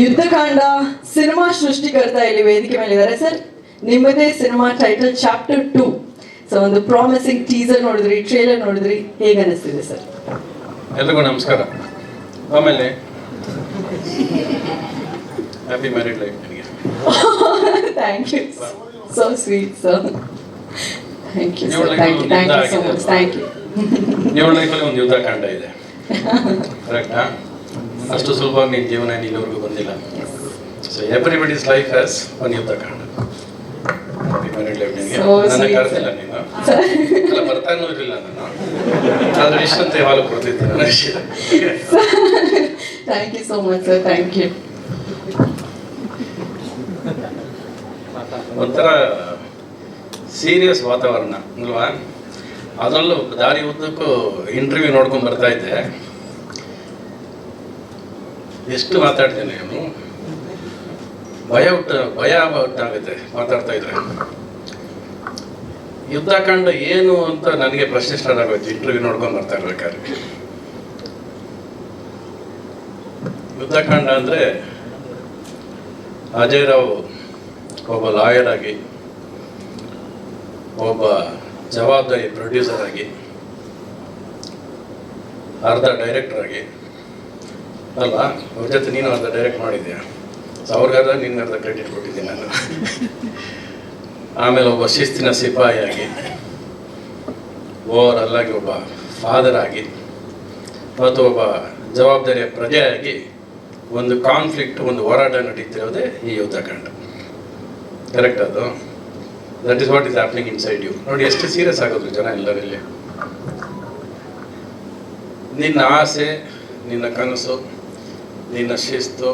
Yuddhakanda cinema ಸೃಷ್ಟಿಕರ್ತ ಇಲ್ಲಿ ವೇದಿಕೆ ಮೇಲೆ ಇದ್ದಾರೆ ಸರ್. ನಿಮ್ಮದೇ ಸಿನಿಮಾ ಟೈಟಲ್ ಚಾಪ್ಟರ್ 2. ಸೊ ಒಂದು ಪ್ರಾಮಿಸಿಂಗ್ ಟೀಸರ್ ನೋಡಿದ್ರಿ, ಟ್ರೇಲರ್ ನೋಡಿದ್ರಿ, ಹೇಗೆ ಅನಿಸ್ತಿದೆ ಸರ್? ಎಲ್ರಿಗೂ ನಮಸ್ಕಾರ. ಆಮೇಲೆ ಹ್ಯಾಪಿ ಮ್ಯಾರಿಡ್ ಲೈಫ್ ನಿಮಗೆ. Thank you, so sweet sir. Thank you sir, thank you, thank you so much, thank you. ನಿಮ್ಮ ಲೈಫಲ್ಲಿ ಒಂದು ಯುದ್ಧಕಾಂಡ ಇದೆ, ಕರೆಕ್ಟಾ? ಅಷ್ಟು ಸುಲಭವಾಗಿ ನಿನ್ನ ಜೀವನ ಇಲ್ಲಿವರೆಗೂ ಬಂದಿಲ್ಲ. So everybody's life has one Yuddhakanda. Happy married life ನಿಮಗೆ. ನನ್ನ ಕರೆದಿಲ್ಲ ನೀನು, ಅಲ್ಲ ಬರ್ತಾನೂ ಇರಲಿಲ್ಲ ನಾನು, ಆದ್ರೆ ಇಷ್ಟಂತ ಯಾವಾಗ ಕೊಡ್ತಿದ್ದೆ ನನ್ನ ವಿಷಯ. Thank you so much sir, thank you. ಒಂಥರ ಸೀರಿಯಸ್ ವಾತಾವರಣ ಅಲ್ವಾ? ಅದರಲ್ಲೂ ದಾರಿ ಉದ್ದಕ್ಕೂ ಇಂಟರ್ವ್ಯೂ ನೋಡ್ಕೊಂಡು ಬರ್ತಾ ಇದ್ದೆ. ಎಷ್ಟು ಮಾತಾಡ್ತೇನೆ, ಅವನು ಭಯ ಉಂಟಾಗುತ್ತೆ ಮಾತಾಡ್ತಾ ಇದ್ರೆ. ಯುದ್ಧಕಾಂಡ ಏನು ಅಂತ ನನಗೆ ಪ್ರಶ್ನೆ ಸ್ಟಾರ್ಟ್ ಆಗೋಯ್ತು ಇಂಟರ್ವ್ಯೂ ನೋಡ್ಕೊಂಡು ಬರ್ತಾ ಇರ್ಬೇಕಾದ್ರೆ. ಯುದ್ಧಕಾಂಡ ಅಂದರೆ ಅಜಯ್ ರಾವ್ ಒಬ್ಬ ಲಾಯರ್ ಆಗಿ, ಒಬ್ಬ ಜವಾಬ್ದಾರಿ ಪ್ರೊಡ್ಯೂಸರ್ ಆಗಿ, ಅರ್ಧ ಡೈರೆಕ್ಟರ್ ಆಗಿ ಅಲ್ವಾ? ಅವ್ರ ಜೊತೆ ನೀನು ಅರ್ಧ ಡೈರೆಕ್ಟ್ ಮಾಡಿದ್ಯಾ, ಸೊ ಅವ್ರಿಗಾದ್ರೆ ನಿನ್ಗೆ ಅರ್ಧ ಕ್ರೆಡಿಟ್ ಕೊಟ್ಟಿದ್ದೀನಿ ನಾನು. ಆಮೇಲೆ ಒಬ್ಬ ಶಿಸ್ತಿನ ಸಿಪಾಯಿ ಆಗಿ, ಓವರ್ ಆಗಿ ಒಬ್ಬ ಫಾದರ್ ಆಗಿ, ಮತ್ತು ಒಬ್ಬ ಜವಾಬ್ದಾರಿಯ ಪ್ರಜೆಯಾಗಿ ಒಂದು ಕಾನ್ಫ್ಲಿಕ್ಟ್, ಒಂದು ಹೋರಾಟ ನಡೀತಿರೋದೇ ಈ ಯುದ್ಧಕಾಂಡ. ಕರೆಕ್ಟ್? ಅದು that is what is happening inside you. ನೋಡಿ ಎಷ್ಟು ಸೀರಿಯಸ್ ಆಗೋದು ಜನ ಎಲ್ಲರಲ್ಲಿ. ನಿನ್ನ ಆಸೆ, ನಿನ್ನ ಕನಸು, ನಿನ್ನ ಶಿಸ್ತು,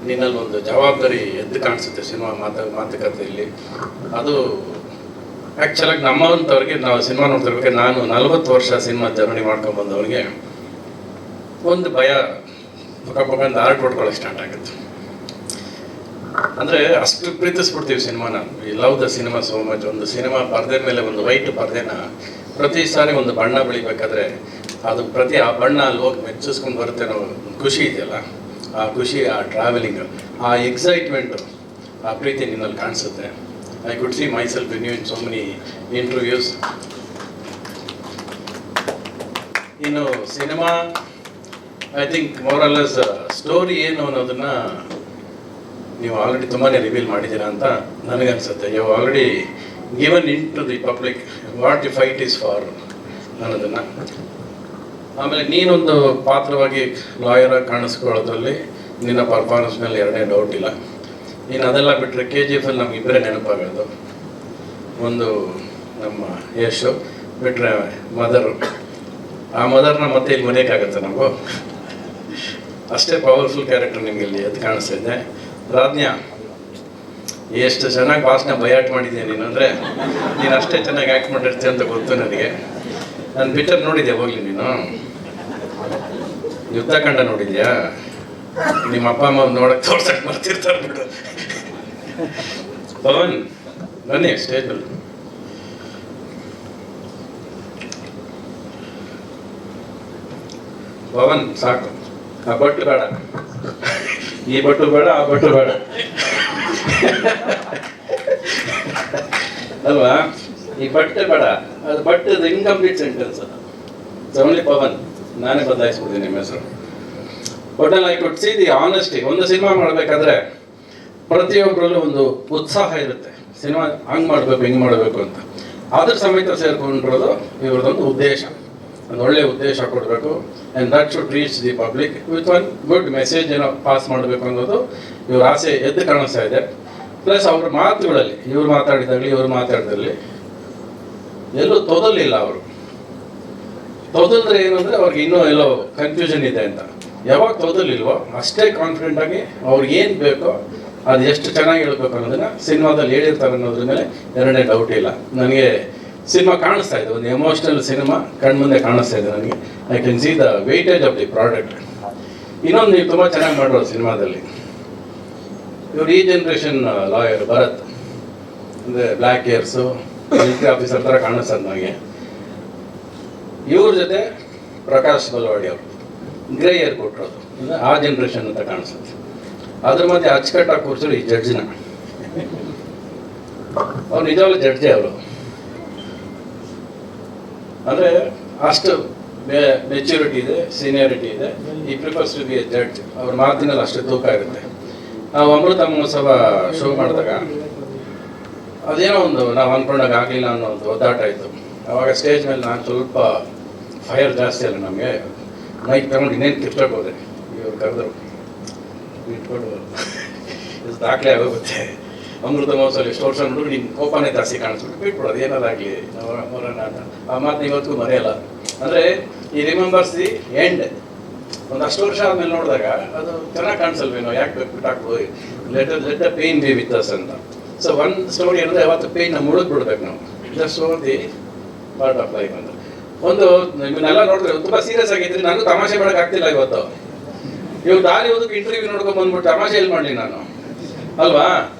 ನಿನ್ನಲ್ಲಿ ಒಂದು ಜವಾಬ್ದಾರಿ ಎದ್ದು ಕಾಣಿಸುತ್ತೆ ಸಿನಿಮಾ ಮಾತುಕತೆಯಲ್ಲಿ. ಅದು ಆ್ಯಕ್ಚುಲಾಗಿ ನಮ್ಮಂಥವ್ರಿಗೆ, ನಾವು ಸಿನಿಮಾ ನೋಡ್ತಿರ್ಬೇಕು, ನಾನು 40 ವರ್ಷ ಸಿನಿಮಾ ಜರ್ನಿ ಮಾಡ್ಕೊಂಡು ಬಂದವ್ರಿಗೆ ಒಂದು ಭಯ ಮುಖ ಆರ್ಟ್ ಹೊಡ್ಕೊಳ್ಳೋಕೆ ಸ್ಟಾರ್ಟ್ ಆಗುತ್ತೆ. ಅಂದರೆ ಅಷ್ಟು ಪ್ರೀತಿಸ್ಬಿಡ್ತೀವಿ ಸಿನಿಮಾನ. We love the cinema so much. ಒಂದು ಸಿನಿಮಾ ಪರದೆ ಮೇಲೆ ಒಂದು ವೈಟ್ ಪರದೆನ ಪ್ರತಿ ಸಾರಿ ಒಂದು ಬಣ್ಣ ಬೆಳಿಬೇಕಾದ್ರೆ ಅದು ಆ ಬಣ್ಣ ಅಲ್ಲಿ ಹೋಗಿ ಮೆಚ್ಚಿಸ್ಕೊಂಡು ಬರುತ್ತೆ ಅನ್ನೋ ಖುಷಿ ಇದೆಯಲ್ಲ, ಆ ಖುಷಿ, ಆ ಟ್ರಾವೆಲಿಂಗ್, ಆ ಎಕ್ಸೈಟ್ಮೆಂಟು, ಆ ಪ್ರೀತಿ ನಿನ್ನಲ್ಲಿ ಕಾಣಿಸುತ್ತೆ. I could see myself in you in so many interviews. ಇನ್ನು cinema I think more or less story ಏನು ಅನ್ನೋದನ್ನು ನೀವು ಆಲ್ರೆಡಿ ತುಂಬಾ ರಿವೀಲ್ ಮಾಡಿದ್ದೀರಾ ಅಂತ ನನಗನ್ಸುತ್ತೆ. You already given in to the public what the fight is for ಅನ್ನೋದನ್ನು. ಆಮೇಲೆ ನೀನೊಂದು ಪಾತ್ರವಾಗಿ ಲಾಯರಾಗಿ ಕಾಣಿಸ್ಕೊಳ್ಳೋದ್ರಲ್ಲಿ ನಿನ್ನ ಪರ್ಫಾರ್ಮೆನ್ಸ್ ಮೇಲೆ ಎರಡನೇ ಡೌಟ್ ಇಲ್ಲ. ನೀನು ಅದೆಲ್ಲ ಬಿಟ್ಟರೆ KGF ಅಲ್ಲಿ ನಮಗಿಬ್ಬರೇ ನೆನಪಾಗೋದು. ಒಂದು ನಮ್ಮ ಯಶು, ಬಿಟ್ಟರೆ ಮದರು. ಆ ಮದರ್ನ ಮತ್ತೆ ಇಲ್ಲಿ ಮನೆಯಕ್ಕಾಗತ್ತೆ ನಾವು, ಅಷ್ಟೇ ಪವರ್ಫುಲ್ ಕ್ಯಾರೆಕ್ಟರ್ ನಿಮಗೆ ಇಲ್ಲಿ ಎದ್ದು ಕಾಣಿಸ್ತಾ ಇದೆ. ರಾಜ್ಞಾ, ಎಷ್ಟು ಚೆನ್ನಾಗಿ ಭಾಷಣ ಬಯಾಟ್ ಮಾಡಿದ್ಯಾ ನೀನು, ಅಂದರೆ ನೀನು ಅಷ್ಟೇ ಚೆನ್ನಾಗಿ ಆ್ಯಕ್ಟ್ ಮಾಡಿರ್ತೀಯ ಅಂತ ಗೊತ್ತು ನನಗೆ. ನನ್ನ ಪಿಕ್ಚರ್ ನೋಡಿದ್ಯಾ ಹೋಗ್ಲಿ ನೀನು? ಯುದ್ಧಕಾಂಡ ನೋಡಿದ್ಯಾ? ನಿಮ್ಮ ಅಪ್ಪ ಅಮ್ಮ ನೋಡಕ್ಕೆ ತೋರ್ಸಕ್ಕೆ ಬರ್ತಿರ್ತಾರೆ ಬಿಡು. ಪವನ್ ಬನ್ನಿ ಸ್ಟೇಜ್ ಮೇಲೆ. ಪವನ್ ಸಾಕು, ಆ ಬಟ್ಟು ಬೇಡ, ಈ ಬಟ್ಟು ಬೇಡ, ಆ ಬಟ್ಟು ಬೇಡ ಅಲ್ವಾ? ಈ ಬಟ್ಟೆ ಬೇಡ, ಅದು ಬಟ್ಟೆ ಇನ್ಕಂಪ್ಲೀಟ್ ಸೆಂಟೆನ್ಸ್. ಓನ್ಲಿ ಪವನ್. ನಾನೇ ಬದಲಾಯಿಸ್ಬಿಡ್ತೀನಿ ನಿಮ್ಮ ಹೆಸರು. ಒಟ್ಟಲ್ಲಿ I could see the honesty. ಒಂದು ಸಿನಿಮಾ ಮಾಡಬೇಕಾದ್ರೆ ಪ್ರತಿಯೊಬ್ಬರಲ್ಲೂ ಒಂದು ಉತ್ಸಾಹ ಇರುತ್ತೆ, ಸಿನಿಮಾ ಹಂಗೆ ಮಾಡಬೇಕು, ಹಿಂಗೆ ಮಾಡಬೇಕು ಅಂತ. ಅದ್ರ ಸಮೇತ ಸೇರ್ಕೊಂಡಿರೋದು ಇವ್ರದೊಂದು ಉದ್ದೇಶ, ಒಂದು ಒಳ್ಳೆಯ ಉದ್ದೇಶ ಕೊಡಬೇಕು. And that should reach the public with one good message ಏನೋ ಪಾಸ್ ಮಾಡಬೇಕು ಅನ್ನೋದು ಇವ್ರ ಆಸೆ ಎದ್ದು ಕಾಣಿಸ್ತಾ ಇದೆ. ಪ್ಲಸ್ ಅವ್ರ ಮಾತುಗಳಲ್ಲಿ, ಇವ್ರು ಮಾತಾಡಿದಾಗಲಿ ಇವ್ರು ಮಾತಾಡಿದಲ್ಲಿ ಎಲ್ಲೂ ತೊದಲಿಲ್ಲ. ಅವರು ತೊದಲ್ದ್ರೆ ಏನಂದರೆ ಅವ್ರಿಗೆ ಇನ್ನೂ ಎಲ್ಲೋ ಕನ್ಫ್ಯೂಷನ್ ಇದೆ ಅಂತ. ಯಾವಾಗ ತೊದಲಿಲ್ವೋ ಅಷ್ಟೇ ಕಾನ್ಫಿಡೆಂಟಾಗಿ ಅವ್ರಿಗೆ ಏನು ಬೇಕೋ ಅದು ಎಷ್ಟು ಚೆನ್ನಾಗಿ ಹೇಳ್ಬೇಕು ಅನ್ನೋದನ್ನು ಸಿನಿಮಾದಲ್ಲಿ ಹೇಳಿರ್ತಾರೆ ಅನ್ನೋದ್ರ ಮೇಲೆ ಎರಡನೇ ಡೌಟ್ ಇಲ್ಲ. ನನಗೆ ಸಿನಿಮಾ ಕಾಣಿಸ್ತಾ ಇದೆ, ಒಂದು ಎಮೋಷ್ನಲ್ ಸಿನಿಮಾ ಕಣ್ಮುಂದೆ ಕಾಣಿಸ್ತಾ ಇದೆ ನನಗೆ. I can see the weightage of the product. ಇನ್ನೊಂದು ನೀವು ತುಂಬ ಚೆನ್ನಾಗಿ ಮಾಡಿರೋದು ಸಿನಿಮಾದಲ್ಲಿ, ಇವರು ಈ ಜನ್ರೇಷನ್ ಲಾಯರ್ ಭರತ್, ಅಂದರೆ ಬ್ಲ್ಯಾಕ್ ಏರ್ಸು, ಮಿಲಿಟರಿ ಆಫೀಸರ್ ಥರ ಕಾಣಿಸ್ತದೆ ನನಗೆ. ಇವ್ರ ಜೊತೆ ಪ್ರಕಾಶ್ ಬಲ್ವಾಡಿ ಅವರು ಗ್ರೇ ಏರ್ ಕೊಟ್ಟಿರೋದು, ಆ ಜನ್ರೇಷನ್ ಅಂತ ಕಾಣಿಸುತ್ತೆ. ಅದ್ರ ಮಧ್ಯೆ ಅಚ್ಚುಕಟ್ಟಾಗಿ ಕೂರ್ಸೋರು ಈ ಜಡ್ಜ್ನ. ಅವ್ರು ನಿಜವಾಗ್ಲೂ ಜಡ್ಜೆ ಅವರು. ಅಂದರೆ ಅಷ್ಟು ಮೆಚ್ಯೂರಿಟಿ ಇದೆ, ಸೀನಿಯಾರಿಟಿ ಇದೆ. ಈ prefers to be a judge. ಅವ್ರ ಮಾತಿನಲ್ಲಿ ಅಷ್ಟು ತೂಕ ಇರುತ್ತೆ. ನಾವು ಅಮೃತ ಮಹೋತ್ಸವ ಶೋ ಮಾಡಿದಾಗ ಅದೇನೋ ಒಂದು ನಾವು ಅಂದ್ಕೊಂಡಾಗ ಆಗಲಿಲ್ಲ ಅನ್ನೋ ಒಂದು ಒದ್ದಾಟ ಇತ್ತು. ಆವಾಗ ಸ್ಟೇಜ್ ಮೇಲೆ ನಾನು ಸ್ವಲ್ಪ ಫೈರ್ ಜಾಸ್ತಿ ಅಲ್ಲ ನಮಗೆ. ಮೈಕ್ ತಗೊಂಡು ಇನ್ನೇನು ಕಿರ್ಚೋಕೆ ಹೋದೆ. ಇವ್ರು ಕರೆದ್ರು, ಇಟ್ಕೊಂಡು ದಾಖಲೆ ಆಗೋಗುತ್ತೆ. ಅಮೃತ ಮಹೋತ್ಸವ ಎಷ್ಟು ವರ್ಷ ನೋಡಿದ್ರು ನಿನ್ನ ಕೋಪನೇ ಜಾಸ್ತಿ ಕಾಣಿಸ್ಬಿಟ್ಟು ಬಿಟ್ಬಿಡೋದು, ಏನಾದಾಗಲಿ ಮರಣ ಅಂತ. ಆ ಮಾತು ಇವತ್ತಿಗೂ ಮರೆಯಲ್ಲ. ಅಂದರೆ ಈ ರಿಮೆಂಬರ್ಸ್ ದಿ ಎಂಡ್. ಒಂದಷ್ಟು ವರ್ಷ ಆದ್ಮೇಲೆ ನೋಡಿದಾಗ ಅದು ಚೆನ್ನಾಗಿ ಕಾಣಿಸಲ್ವೇನೋ, ಯಾಕೆ ಬಿಟ್ಟಾಕ್ಬೋದು, let the pain be with us ಅಂತ. ಸೊ ಒಂದು ಸ್ಟೋರಿ ಅಂದರೆ ಯಾವತ್ತು ಪೇಯ್ನ ಮುಳುಗ್ಬಿಡ್ಬೇಕು ನಾವು. Just over the part of life ಅಂತ. ಒಂದು ನಿಮ್ಮನ್ನೆಲ್ಲ ನೋಡಿದ್ರೆ ತುಂಬ ಸೀರಿಯಸ್ ಆಗಿದ್ರಿ, ನಾನು ತಮಾಷೆ ಮಾಡೋಕೆ ಆಗ್ತಿಲ್ಲ ಇವತ್ತು. ಇವಾಗ ದಾರಿ ಓದಕ್ಕೆ ಇಂಟರ್ವ್ಯೂ ನೋಡ್ಕೊಂಡು ಬಂದ್ಬಿಟ್ಟು ತಮಾಷೆ ಎಲ್ಲಿ ಮಾಡಲಿ ನಾನು, ಅಲ್ವಾ?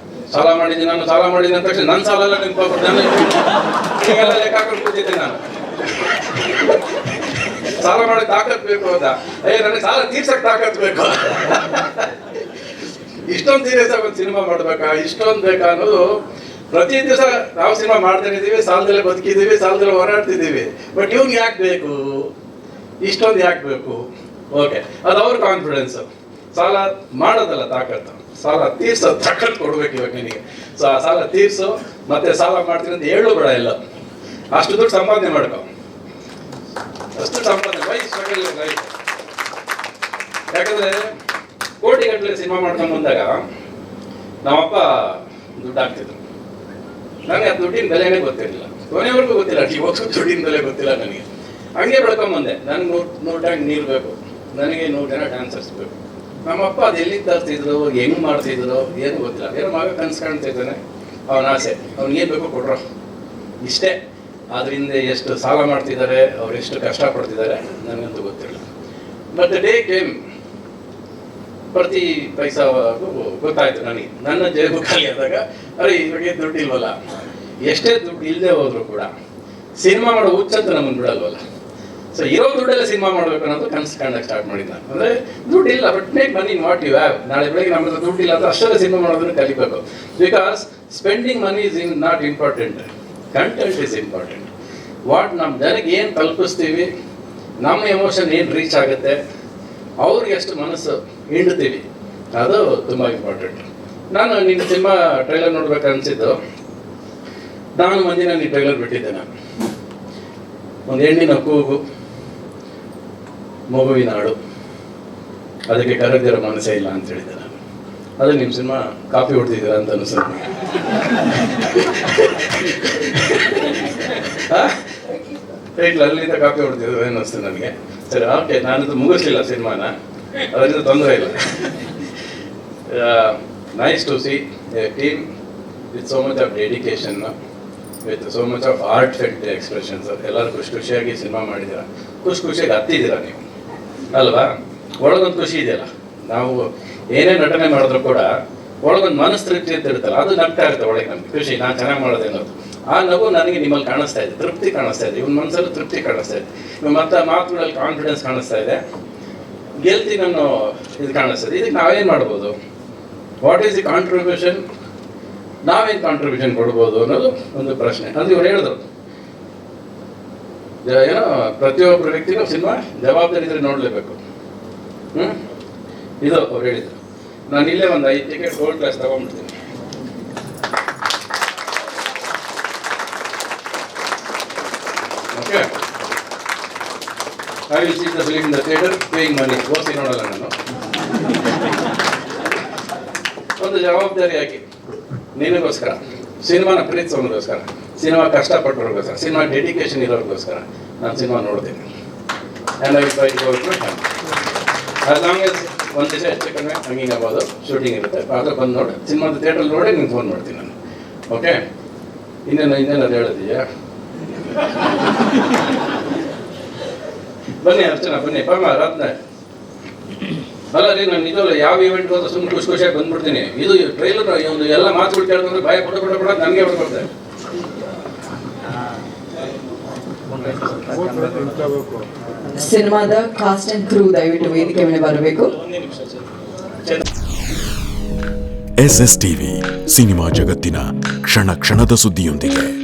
ಸಾಲ ಮಾಡಿದ್ದೀನಿ ನಾನು, ಸಾಲ ಮಾಡಿದ್ದೀನಿ ಅಂತ ತಕ್ಷಣ ನನ್ನ ಸಾಲ ಎಲ್ಲ ನೆನಪಾಗ್ಬಿಟ್ಟು ನಾನು ಈಗೆಲ್ಲ ಲೆಕ್ಕ ಹಾಕೊಂಡು ಕೂತಿದ್ದೆ ನಾನು. ಸಾಲ ಮಾಡಿ ತಾಕತ್ ಬೇಕು ಅಂತ. ನನಗೆ ಸಾಲ ತೀರ್ಸಕ್ಕೆ ತಾಕತ್ ಬೇಕು. ಇಷ್ಟೊಂದು ಸೀರಿಯಸ್ ಆಗಿ ಒಂದು ಸಿನಿಮಾ ಮಾಡ್ಬೇಕಾ, ಇಷ್ಟೊಂದು ಬೇಕಾ ಅನ್ನೋದು. ಪ್ರತಿ ದಿವಸ ನಾವು ಸಿನಿಮಾ ಮಾಡ್ತಾನೆ ಇದ್ದೀವಿ, ಸಾಲದಲ್ಲೇ ಬದುಕಿದ್ದೀವಿ, ಸಾಲದಲ್ಲೇ ಹೋರಾಡ್ತಿದ್ದೀವಿ. ಬಟ್ ಇವ್ನಿಗೆ ಯಾಕೆ ಬೇಕು, ಇಷ್ಟೊಂದು ಯಾಕೆ ಬೇಕು? ಓಕೆ, ಅದು ಅವ್ರ ಕಾನ್ಫಿಡೆನ್ಸು. ಸಾಲ ಮಾಡೋದಲ್ಲ ತಾಕತ್ತು, ಸಾಲ ತೀರ್ಸೋ ತಾಕತ್ತು ಕೊಡ್ಬೇಕು ಇವಾಗ ನಿನಗೆ. ಸೊ ಆ ಸಾಲ ತೀರ್ಸು, ಮತ್ತೆ ಸಾಲ ಮಾಡ್ತೀನಿ ಅಂತ ಹೇಳು ಬೇಡ. ಇಲ್ಲ, ಅಷ್ಟು ದುಡ್ಡು ಸಂಪಾದನೆ ಮಾಡ್ಕೊ, ಅಷ್ಟು ಸಂಪಾದನೆ. Why struggle life. ಯಾಕಂದ್ರೆ ಕೋಟಿ ಗಟ್ಟಲೆ ಸಿನಿಮಾ ಮಾಡ್ಕೊಂಡು ಬಂದಾಗ ನಮ್ಮಪ್ಪ ದುಡ್ಡು ಹಾಕ್ತಿದ್ರು. ನನಗೆ ಅದು ದುಡ್ಡಿನ ಬೆಲೆನೇ ಗೊತ್ತಿರಲಿಲ್ಲ, ಕೊನೆವರೆಗೂ ಗೊತ್ತಿಲ್ಲ. ಇವತ್ತು ದುಡ್ಡಿನ ಬೆಲೆ ಗೊತ್ತಿಲ್ಲ ನನಗೆ. ಹಂಗೆ ಬೆಳ್ಕೊಂಬಂದೆ. ನನಗೆ 100 ಟ್ಯಾಂಕ್ ನೀರು ಬೇಕು, ನನಗೆ 100 ಜನ ಡ್ಯಾನ್ಸರ್ಸ್ ಬೇಕು. ನಮ್ಮಪ್ಪ ಅದು ಎಲ್ಲಿಂದ ತರ್ತಿದ್ರು, ಹೆಂಗೆ ಮಾಡ್ತಿದ್ರು ಏನು ಗೊತ್ತಿಲ್ಲ. ಏನೋ ಮಗ ಕನ್ಸು ಕಾಣ್ತಿದ್ದಾನೆ, ಅವನ ಆಸೆ, ಅವ್ನಿಗೇನು ಬೇಕೋ ಕೊಟ್ರು, ಇಷ್ಟೇ. ಅದರಿಂದ ಎಷ್ಟು ಸಾಲ ಮಾಡ್ತಿದ್ದಾರೆ, ಅವ್ರು ಎಷ್ಟು ಕಷ್ಟಪಡ್ತಿದ್ದಾರೆ ನನಗಂತೂ ಗೊತ್ತಿರಲಿಲ್ಲ. ಬಟ್ ಡೇ ಕೇಮ್, ಪ್ರತಿ ಪೈಸಾಗೂ ಗೊತ್ತಾಯ್ತು ನನಗೆ. ನನ್ನ ಜೇಬು ಖಾಲಿ ಆದಾಗ, ಅರೆ ಇವಾಗ ದುಡ್ಡು ಇಲ್ವಲ್ಲ. ಎಷ್ಟೇ ದುಡ್ಡು ಇಲ್ಲದೆ ಹೋದ್ರು ಕೂಡ ಸಿನಿಮಾ ಮಾಡೋ ಹುಚ್ಚಂತ ನಮ್ಮನ್ನು ಬಿಡಲ್ವಲ್ಲ. ಸೊ ಇರೋ ದುಡ್ಡೆಲ್ಲ ಸಿನಿಮಾ ಮಾಡಬೇಕು ಅನ್ನೋದು ಕನಸು ಕಂಡಕ್ಕೆ ಸ್ಟಾರ್ಟ್ ಮಾಡಿದ್ದ. ಅಂದರೆ ದುಡ್ಡು ಇಲ್ಲ, but make money in what you have. ನಾಳೆ ಬೆಳಗ್ಗೆ ನಮ್ಮ ಹತ್ರ ದುಡ್ಡು ಇಲ್ಲ ಅಂತ ಅಷ್ಟೆಲ್ಲ ಸಿನಿಮಾ ಮಾಡೋದನ್ನು ಕಲಿಬೇಕು. Because spending money is not important, content is important. What ನಮ್ಮ ಜನಕ್ಕೆ ಏನು ತಲುಪಿಸ್ತೀವಿ, ನಮ್ಮ ಎಮೋಷನ್ ಏನು ರೀಚ್ ಆಗುತ್ತೆ, ಅವ್ರಿಗೆ ಎಷ್ಟು ಮನಸ್ಸು ಹಿಂಡ್ತೀವಿ, ಅದು ತುಂಬ ಇಂಪಾರ್ಟೆಂಟ್. ನಾನು ನಿನ್ನ ಸಿನಿಮಾ ಟ್ರೈಲರ್ ನೋಡ್ಬೇಕು ಅನಿಸಿದ್ದು. ನಾನು ಮಂದಿನ ನೀನು ಟ್ರೈಲರ್ ಬಿಟ್ಟಿದ್ದೆ. ನಾನು ಒಂದು ಹೆಣ್ಣಿನ ಕೂಗು, ಮಗುವಿನ ಹಾಡು, ಅದಕ್ಕೆ ಕರೆದಿರೋ ಮನಸ್ಸೇ ಇಲ್ಲ ಅಂತ ಹೇಳಿದ್ದೆ ನಾನು. ಅದು ನಿಮ್ಮ ಸಿನಿಮಾ ಕಾಪಿ ಹೊಡ್ತಿದ್ದೀರ ಅಂತ ಅನಿಸುತ್ತೆ. ಟೈಟ್ಲ್ ಅಲ್ಲಿಂದ ಕಾಪಿ ಹೊಡ್ತಿದ್ರು ಏನು ಅನಿಸ್ತು ನನಗೆ. ಸರಿ, ಓಕೆ, ನಾನದು ಮುಗಿಸ್ಲಿಲ್ಲ ಸಿನಿಮಾನ, ಅದರಿಂದ ತೊಂದರೆ ಇಲ್ಲ. Nice to see a team with so much of dedication, with so much of perfect expressions. ಎಲ್ಲರೂ ಖುಷಿಯಾಗಿ ಸಿನಿಮಾ ಮಾಡಿದ್ದೀರ, ಖುಷಿಯಾಗಿ ಹತ್ತಿದ್ದೀರ ನೀವು, ಅಲ್ವಾ? ಒಳಗೊಂದು ಖುಷಿ ಇದೆಯಲ್ಲ. ನಾವು ಏನೇ ನಟನೆ ಮಾಡಿದ್ರು ಕೂಡ ಒಳಗೊಂದು ಮನಸ್ಸು ತೃಪ್ತಿ ಅಂತ ಇರುತ್ತಲ್ಲ, ಅದು ನಗ್ತಾ ಇರುತ್ತೆ ಒಳಗೆ. ನಮ್ಗೆ ಖುಷಿ, ನಾನು ಚೆನ್ನಾಗಿ ಮಾಡೋದು ಅನ್ನೋದು. ಆ ನಗು ನನಗೆ ನಿಮ್ಮಲ್ಲಿ ಕಾಣಿಸ್ತಾ ಇದೆ, ತೃಪ್ತಿ ಕಾಣಿಸ್ತಾ ಇದೆ, ಇವನ್ ಮನಸ್ಸಲ್ಲಿ ತೃಪ್ತಿ ಕಾಣಿಸ್ತಾ ಇದೆ, ಮತ್ತೆ ಮಾತುಗಳಲ್ಲಿ ಕಾನ್ಫಿಡೆನ್ಸ್ ಕಾಣಿಸ್ತಾ ಇದೆ, ಗೆಲ್ತೀನಿ ಅನ್ನೋ ಇದು ಕಾಣಿಸ್ತದೆ. ಇದಕ್ಕೆ ನಾವೇನು ಮಾಡ್ಬೋದು, ವಾಟ್ ಈಸ್ ದಿ ಕಾಂಟ್ರಿಬ್ಯೂಷನ್, ನಾವೇನು ಕಾಂಟ್ರಿಬ್ಯೂಷನ್ ಕೊಡ್ಬೋದು ಅನ್ನೋದು ಒಂದು ಪ್ರಶ್ನೆ. ಅದು ಇವ್ರು ಹೇಳಿದ್ರು, ಏನೋ ಪ್ರತಿಯೊಬ್ಬರು ವ್ಯಕ್ತಿಗೂ ಸಿನಿಮಾ ಜವಾಬ್ದಾರಿ ಇದ್ರೆ ನೋಡಲೇಬೇಕು. ಇದು ಅವ್ರು ಹೇಳಿದ್ರು. ನಾನು ಇಲ್ಲೇ ಒಂದು 5 ಟಿಕೆಟ್ ಗೋಲ್ಡ್ ಕ್ಲಾಸ್ ತಗೊಂಡ್ಬಿಡ್ತೀನಿ. Okay, I will see the film in the theatre, paying money. OC ನೋಡಲ್ಲ ನಾನು. ಒಂದು ಜವಾಬ್ದಾರಿ ಹಾಕಿ ನಿನಗೋಸ್ಕರ, ಸಿನಿಮಾನ ಪ್ರೀತಿಸೋನಿಗೋಸ್ಕರ, ಸಿನಿಮಾ ಕಷ್ಟಪಟ್ಟವ್ರಿಗೋಸ್ಕರ, ಸಿನಿಮಾ ಡೆಡಿಕೇಶನ್ ಇರೋರಿಗೋಸ್ಕರ ನಾನು ಸಿನಿಮಾ ನೋಡ್ತೀನಿ. And I will try to go to ham. As long as ಒಂದು ದಿವಸ ಹೆಚ್ಚು ಕಡಿಮೆ ಹಂಗಿಂಗ್ ಆಗ್ಬೋದು, ಶೂಟಿಂಗ್ ಇರುತ್ತೆ, ಆಗ ಬಂದು ನೋಡಿ ಸಿನಿಮಾದ ಥಿಯೇಟ್ರಲ್ಲಿ ನೋಡಿ ನಿಮ್ಗೆ ಫೋನ್ ಮಾಡ್ತೀನಿ ನಾನು. ಓಕೆ, ಇನ್ನೇನು ಅದು ಹೇಳಿದೀಯಾ? ಬನ್ನಿ ಅರ್ಚನಾ, ಬನ್ನಿ. ಪಾಮ ರತ್ನ ಅಲ್ಲ ರೀ, ನಾನು ನಿಜವಲ್ಲ ಯಾವ ಇವೆಂಟ್ ಹೋದ್ರೆ ಸುಮ್ಮನೆ ಖುಷಿಯಾಗಿ ಬಂದ್ಬಿಡ್ತೀನಿ. ಇದು ಟ್ರೈಲರ್ ಒಂದು ಎಲ್ಲ ಮಾತುಗಳು ಕೇಳ್ಕೊಂಡ್ರೆ ಭಯ ಪಡ ನನಗೆ ಬರ್ಬಾರ್ದೆ. ಸಿನಿಮಾದ ಕಾಸ್ಟ್ ಅಂಡ್ ಕ್ರೂ ದಯವಿಟ್ಟು ವೇದಿಕೆ ಮೇಲೆ ಬರಬೇಕು. SS ಟಿವಿ ಸಿನಿಮಾ ಜಗತ್ತಿನ ಕ್ಷಣ ಕ್ಷಣದ ಸುದ್ದಿಯೊಂದಿಗೆ.